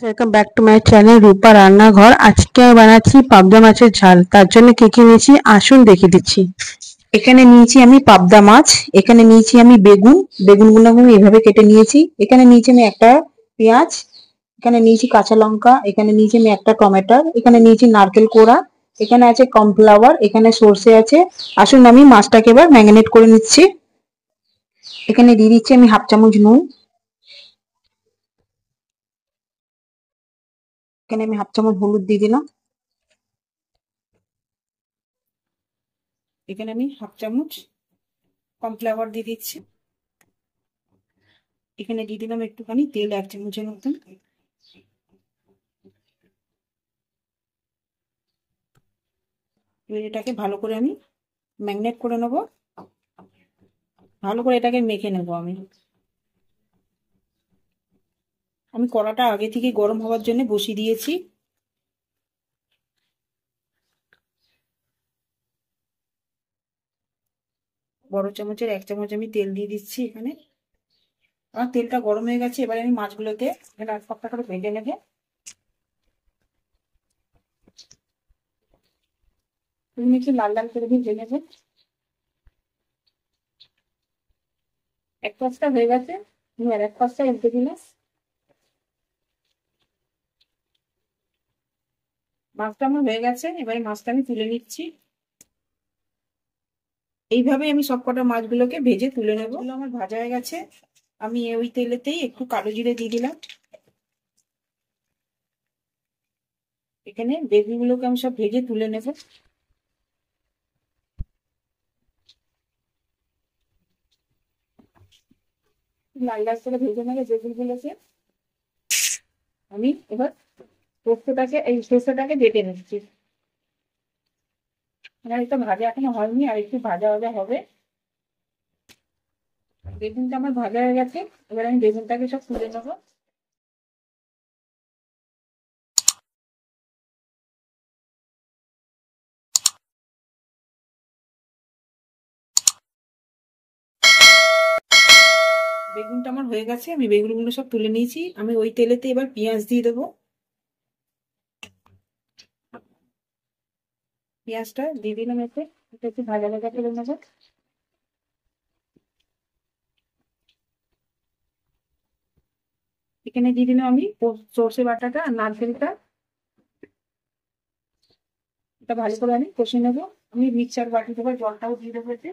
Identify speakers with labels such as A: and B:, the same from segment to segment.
A: Welcome back to my channel Rupa Rannaghar. আজকে আমি বানাচ্ছি পাবদা মাছের ঝাল। তার জন্য কি কি নিয়েছি আসুন দেখে দিচ্ছি। এখানে নিয়েছি আমি পাবদা মাছ, এখানে নিয়েছি আমি বেগুনগুলো আমি এভাবে কেটে নিয়েছি। এখানে নিয়েছি আমি একটা পেঁয়াজ, এখানে নিয়েছি কাঁচা লঙ্কা, এখানে নিয়েছি আমি একটা টমেটো, এখানে নিয়েছি নারকেল কোড়া, এখানে আছে কর্নফ্লাওয়ার, এখানে সর্ষে আছে। আসুন আমি মাছটাকে এবার ম্যারিনেট করে নিচ্ছি। এখানে দিয়ে দিচ্ছি আমি হাফ চামচ নুন, এখানে আমি হাফ চামচ হলুদ দিয়ে দিলাম, এখানে আমি হাফ চামচ কর্নফ্লাওয়ার দিয়ে দিচ্ছি, এখানে দিয়ে দিলাম একটুখানি তেল, 1 চামচের মতন। এবার এটাকে ভালো করে আমি ম্যারিনেট করে নেব, ভালো করে এটাকে মেখে নেব। আমি কড়াটা আগে থেকে গরম হওয়ার জন্য বসিয়ে দিয়েছি। বড় চামচের 1 চামচ আমি তেল দিয়ে দিচ্ছি। এখানে আমার তেলটা গরম হয়ে গেছে। এবারে আমি মাছগুলোকে এখানে এক পাকটা করে ভেজে নেব। তুমি একটু লাল লাল করে ভেজে নেব। এক পাশটা হয়ে গেছে, তুমি আর এক পাশটা উল্টে দিলে। মাছটা আমার হয়ে গেছে, এবারে মাছটা আমি তুলে নিচ্ছি। এইভাবে আমি সবকটা মাছগুলোকে ভেজে তুলে নেব। আমার ভাজা হয়ে গেছে, আমি ওই তেলেতেই একটু কালো জিরে দিয়ে দিলাম। এখানে বেগুনগুলোকে আমি সব ভেজে তুলে নেব। লাল লাল করে ভেজে নেবে বেগুনগুলোকে। আমি এবার সর্ষেটাকে বেটে নিচ্ছি। একটু ভাজা এখনো হয়নি, আর একটু ভাজা ভাজা হবে। বেগুনটা আমার ভাজা হয়ে গেছে, এবার আমি বেগুনটাকে সব তুলে নেবো। বেগুনটা আমার হয়ে গেছে, আমি বেগুনগুলো সব তুলে নিয়েছি। আমি ওই তেলেতে এবার পেঁয়াজ দিয়ে দেবো। পেঁয়াজটা দিয়ে দিলাম, এতে একটু ভাজা ভাজা করে নেবো। এখানে দিয়ে দিলাম আমি সর্ষে বাটাটা আর নারকেলটা। এটা ভালো করে আমি কষে নেবো। আমি মিক্সচার বাটি দেবো, জলটাও দিয়ে দেবো এতে।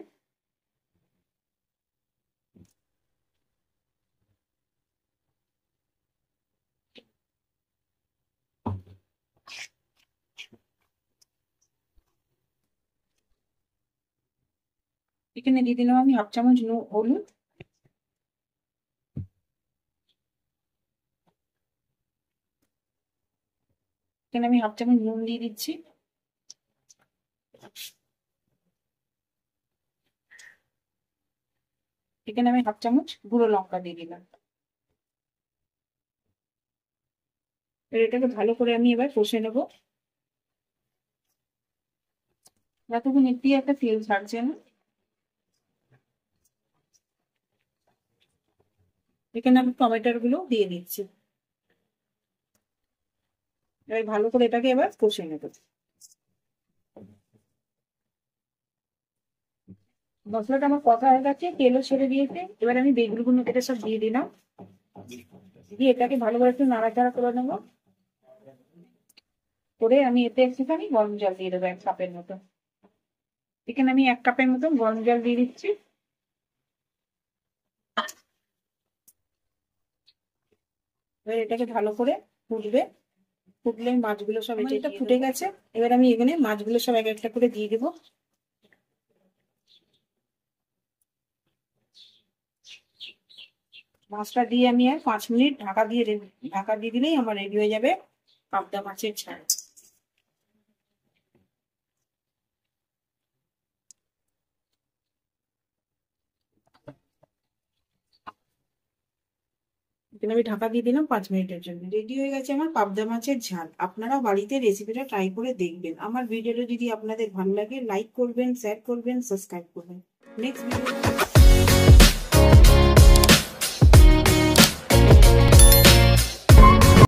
A: এখানে দিয়ে দিলাম আমি হাফ চামচ হলুদ, এখানে আমি হাফ চামচ নুন দিয়ে দিচ্ছি। এখানে আমি হাফ চামচ গুঁড়ো লঙ্কা দিয়ে দিলাম। এটাকে ভালো করে আমি এবার কষে নেবো যতক্ষণ একটি একটা তেল ছাড়ছে না। এখানে আমি টমেটোর গুলো দিয়ে দিচ্ছি। এবার ভালো করে এটাকে এবার কষে নেবো। মশলাটা আমার কষা হয়ে গেছে, তেলও ছেড়ে দিয়েছে। এবার আমি বেগুনগুলো কেটে সব দিয়ে দিলাম, দিয়ে এটাকে ভালো করে একটু নাড়াচাড়া করে নেবো। করে আমি এতে একটুখানি গরম জল দিয়ে দেবো 1 কাপের মতো। এখানে আমি 1 কাপের মতো গরম জল দিয়ে দিচ্ছি। এবার এটাকে ভালো করে ফুটবে, ফুটলে মাছগুলো সব এটা ফুটে গেছে। এবার আমি এখানে মাছগুলো সব এক একটা করে দিয়ে দেবো। মাছটা দিয়ে আমি আর 5 মিনিট ঢাকা দিয়ে দিলেই আমার রেডি হয়ে যাবে পাবদা মাছের ঝাল। এখানে আমি ঢাকা দিয়ে দিলাম 5 মিনিটের জন্য। রেডি হয়ে গেছে আমার পাবদা মাছের ঝাল। আপনারাও বাড়িতে রেসিপিটা ট্রাই করে দেখবেন। আমার ভিডিওটা যদি আপনাদের ভালো লাগে লাইক করবেন, শেয়ার করবেন, সাবস্ক্রাইব করবেন। Next video.